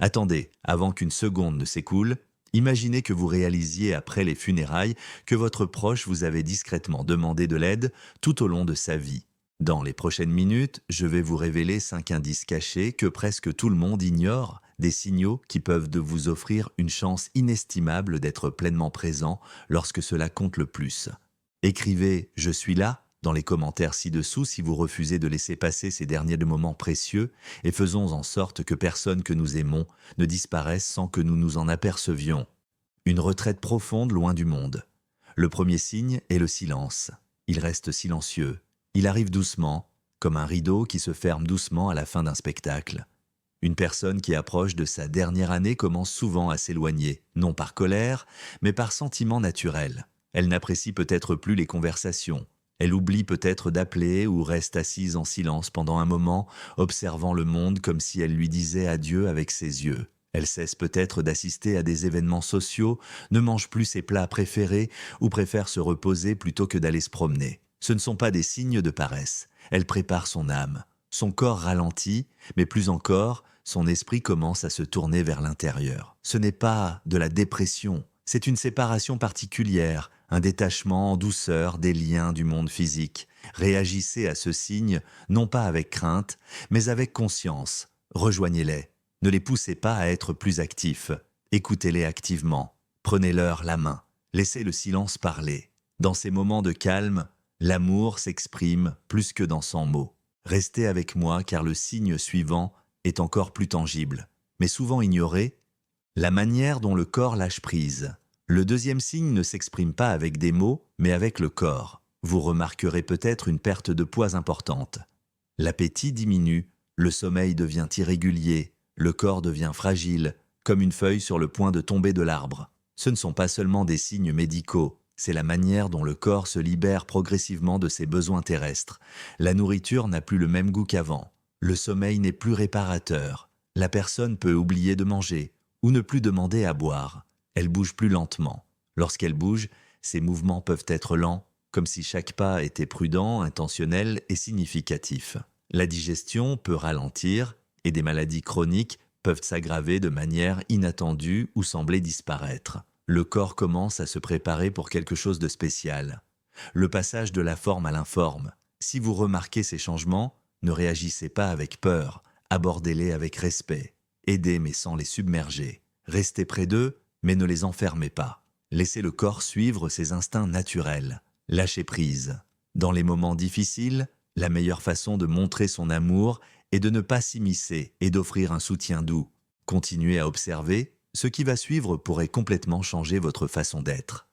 Attendez, avant qu'une seconde ne s'écoule, imaginez que vous réalisiez après les funérailles que votre proche vous avait discrètement demandé de l'aide tout au long de sa vie. Dans les prochaines minutes, je vais vous révéler 5 indices cachés que presque tout le monde ignore, des signaux qui peuvent de vous offrir une chance inestimable d'être pleinement présent lorsque cela compte le plus. Écrivez «Je suis là» dans les commentaires ci-dessous si vous refusez de laisser passer ces derniers moments précieux et faisons en sorte que personne que nous aimons ne disparaisse sans que nous nous en apercevions. Une retraite profonde loin du monde. Le premier signe est le silence. Il reste silencieux. Il arrive doucement, comme un rideau qui se ferme doucement à la fin d'un spectacle. Une personne qui approche de sa dernière année commence souvent à s'éloigner, non par colère, mais par sentiment naturel. Elle n'apprécie peut-être plus les conversations. Elle oublie peut-être d'appeler ou reste assise en silence pendant un moment, observant le monde comme si elle lui disait adieu avec ses yeux. Elle cesse peut-être d'assister à des événements sociaux, ne mange plus ses plats préférés ou préfère se reposer plutôt que d'aller se promener. Ce ne sont pas des signes de paresse. Elle prépare son âme. Son corps ralentit, mais plus encore, son esprit commence à se tourner vers l'intérieur. Ce n'est pas de la dépression, c'est une séparation particulière, un détachement en douceur des liens du monde physique. Réagissez à ce signe, non pas avec crainte, mais avec conscience. Rejoignez-les. Ne les poussez pas à être plus actifs. Écoutez-les activement. Prenez-leur la main. Laissez le silence parler. Dans ces moments de calme, l'amour s'exprime plus que dans 100 mots. Restez avec moi car le signe suivant est encore plus tangible, mais souvent ignoré, la manière dont le corps lâche prise. Le deuxième signe ne s'exprime pas avec des mots, mais avec le corps. Vous remarquerez peut-être une perte de poids importante. L'appétit diminue, le sommeil devient irrégulier, le corps devient fragile, comme une feuille sur le point de tomber de l'arbre. Ce ne sont pas seulement des signes médicaux, c'est la manière dont le corps se libère progressivement de ses besoins terrestres. La nourriture n'a plus le même goût qu'avant. Le sommeil n'est plus réparateur. La personne peut oublier de manger ou ne plus demander à boire. Elle bouge plus lentement. Lorsqu'elle bouge, ses mouvements peuvent être lents, comme si chaque pas était prudent, intentionnel et significatif. La digestion peut ralentir et des maladies chroniques peuvent s'aggraver de manière inattendue ou sembler disparaître. Le corps commence à se préparer pour quelque chose de spécial. Le passage de la forme à l'informe. Si vous remarquez ces changements, ne réagissez pas avec peur, abordez-les avec respect. Aidez mais sans les submerger. Restez près d'eux, mais ne les enfermez pas. Laissez le corps suivre ses instincts naturels. Lâchez prise. Dans les moments difficiles, la meilleure façon de montrer son amour est de ne pas s'immiscer et d'offrir un soutien doux. Continuez à observer. Ce qui va suivre pourrait complètement changer votre façon d'être.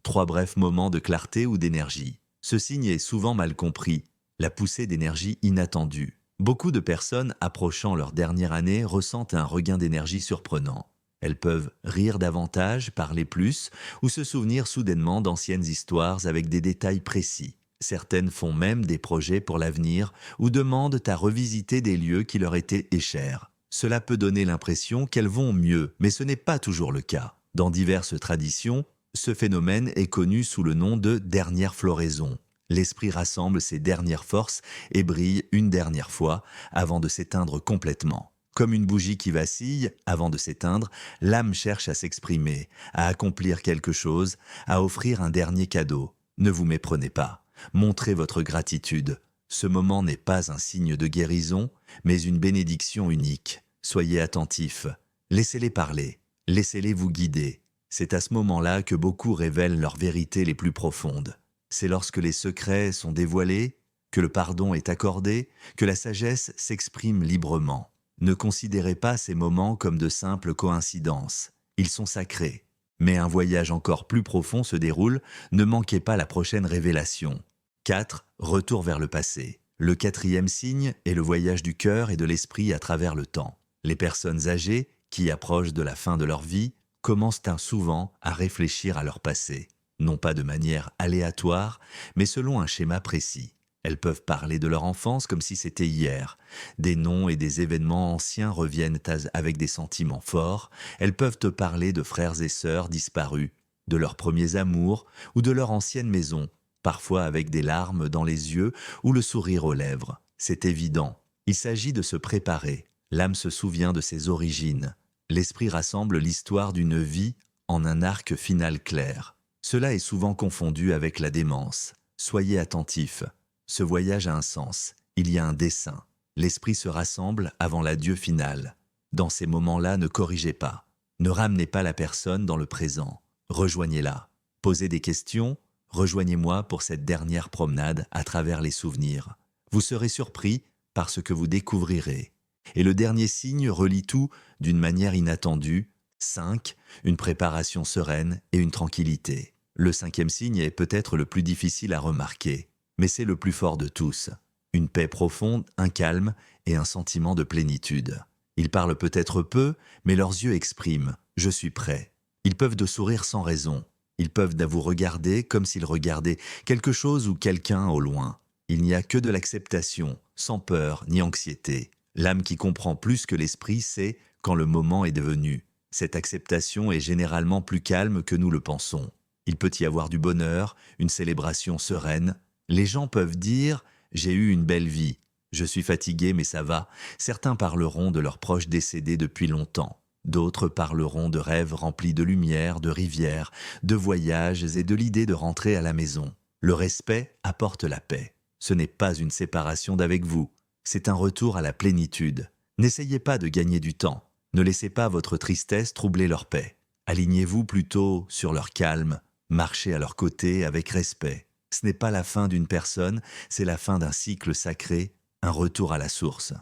3 brefs moments de clarté ou d'énergie. Ce signe est souvent mal compris, la poussée d'énergie inattendue. Beaucoup de personnes approchant leur dernière année ressentent un regain d'énergie surprenant. Elles peuvent rire davantage, parler plus, ou se souvenir soudainement d'anciennes histoires avec des détails précis. Certaines font même des projets pour l'avenir ou demandent à revisiter des lieux qui leur étaient chers. Cela peut donner l'impression qu'elles vont mieux, mais ce n'est pas toujours le cas. Dans diverses traditions, ce phénomène est connu sous le nom de dernière floraison. L'esprit rassemble ses dernières forces et brille une dernière fois avant de s'éteindre complètement. Comme une bougie qui vacille avant de s'éteindre, l'âme cherche à s'exprimer, à accomplir quelque chose, à offrir un dernier cadeau. Ne vous méprenez pas. Montrez votre gratitude. Ce moment n'est pas un signe de guérison, mais une bénédiction unique. Soyez attentifs. Laissez-les parler. Laissez-les vous guider. C'est à ce moment-là que beaucoup révèlent leurs vérités les plus profondes. C'est lorsque les secrets sont dévoilés, que le pardon est accordé, que la sagesse s'exprime librement. Ne considérez pas ces moments comme de simples coïncidences. Ils sont sacrés. Mais un voyage encore plus profond se déroule, ne manquez pas la prochaine révélation. 4. Retour vers le passé. Le 4e signe est le voyage du cœur et de l'esprit à travers le temps. Les personnes âgées, qui approchent de la fin de leur vie, commencent souvent à réfléchir à leur passé. Non pas de manière aléatoire, mais selon un schéma précis. Elles peuvent parler de leur enfance comme si c'était hier. Des noms et des événements anciens reviennent avec des sentiments forts. Elles peuvent te parler de frères et sœurs disparus, de leurs premiers amours ou de leur ancienne maison, parfois avec des larmes dans les yeux ou le sourire aux lèvres. C'est évident. Il s'agit de se préparer. L'âme se souvient de ses origines. l'esprit rassemble l'histoire d'une vie en un arc final clair. Cela est souvent confondu avec la démence. Soyez attentifs. Ce voyage a un sens. Il y a un dessein. L'esprit se rassemble avant l'adieu final. Dans ces moments-là, ne corrigez pas. Ne ramenez pas la personne dans le présent. Rejoignez-la. Posez des questions. Rejoignez-moi pour cette dernière promenade à travers les souvenirs. Vous serez surpris par ce que vous découvrirez. Et le dernier signe relie tout d'une manière inattendue. 5. Une préparation sereine et une tranquillité. Le 5e signe est peut-être le plus difficile à remarquer, mais c'est le plus fort de tous. Une paix profonde, un calme et un sentiment de plénitude. Ils parlent peut-être peu, mais leurs yeux expriment « je suis prêt ». Ils peuvent de sourire sans raison. Ils peuvent vous regarder comme s'ils regardaient quelque chose ou quelqu'un au loin. Il n'y a que de l'acceptation, sans peur ni anxiété. L'âme qui comprend plus que l'esprit sait quand le moment est devenu. Cette acceptation est généralement plus calme que nous le pensons. Il peut y avoir du bonheur, une célébration sereine. Les gens peuvent dire « j'ai eu une belle vie ». Je suis fatigué, mais ça va. Certains parleront de leurs proches décédés depuis longtemps. D'autres parleront de rêves remplis de lumière, de rivières, de voyages et de l'idée de rentrer à la maison. Le respect apporte la paix. Ce n'est pas une séparation d'avec vous. C'est un retour à la plénitude. N'essayez pas de gagner du temps. Ne laissez pas votre tristesse troubler leur paix. Alignez-vous plutôt sur leur calme. Marchez à leur côté avec respect. Ce n'est pas la fin d'une personne, c'est la fin d'un cycle sacré, un retour à la source.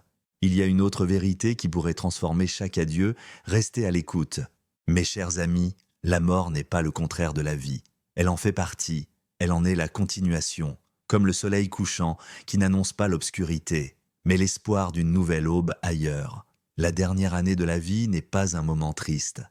Il y a une autre vérité qui pourrait transformer chaque adieu, restez à l'écoute. Mes chers amis, la mort n'est pas le contraire de la vie. Elle en fait partie, elle en est la continuation, comme le soleil couchant qui n'annonce pas l'obscurité, mais l'espoir d'une nouvelle aube ailleurs. La dernière année de la vie n'est pas un moment triste.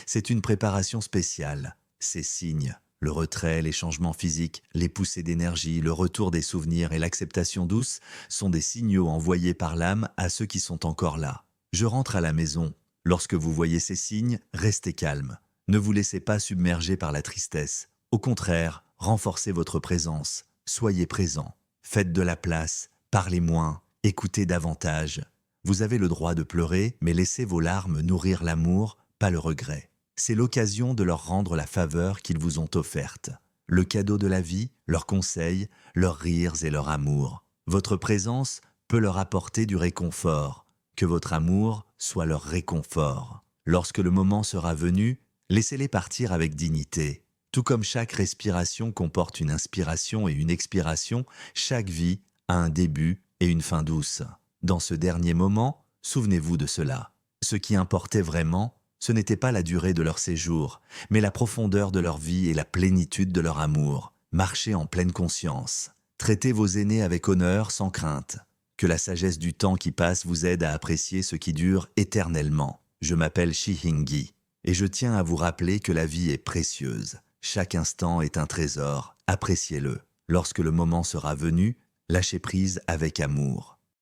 C'est une préparation spéciale. Ces signes, le retrait, les changements physiques, les poussées d'énergie, le retour des souvenirs et l'acceptation douce sont des signaux envoyés par l'âme à ceux qui sont encore là. Je rentre à la maison. Lorsque vous voyez ces signes, restez calme. Ne vous laissez pas submerger par la tristesse. Au contraire, renforcez votre présence. Soyez présent. Faites de la place. Parlez moins. Écoutez davantage. Vous avez le droit de pleurer, mais laissez vos larmes nourrir l'amour, pas le regret. C'est l'occasion de leur rendre la faveur qu'ils vous ont offerte. Le cadeau de la vie, leurs conseils, leurs rires et leur amour. Votre présence peut leur apporter du réconfort. Que votre amour soit leur réconfort. Lorsque le moment sera venu, laissez-les partir avec dignité. Tout comme chaque respiration comporte une inspiration et une expiration, chaque vie a un début et une fin douce. Dans ce dernier moment, souvenez-vous de cela. Ce qui importait vraiment, ce n'était pas la durée de leur séjour, mais la profondeur de leur vie et la plénitude de leur amour. Marchez en pleine conscience. Traitez vos aînés avec honneur, sans crainte. Que la sagesse du temps qui passe vous aide à apprécier ce qui dure éternellement. Je m'appelle Shihingi, et je tiens à vous rappeler que la vie est précieuse. Chaque instant est un trésor, appréciez-le. Lorsque le moment sera venu, lâchez prise avec amour.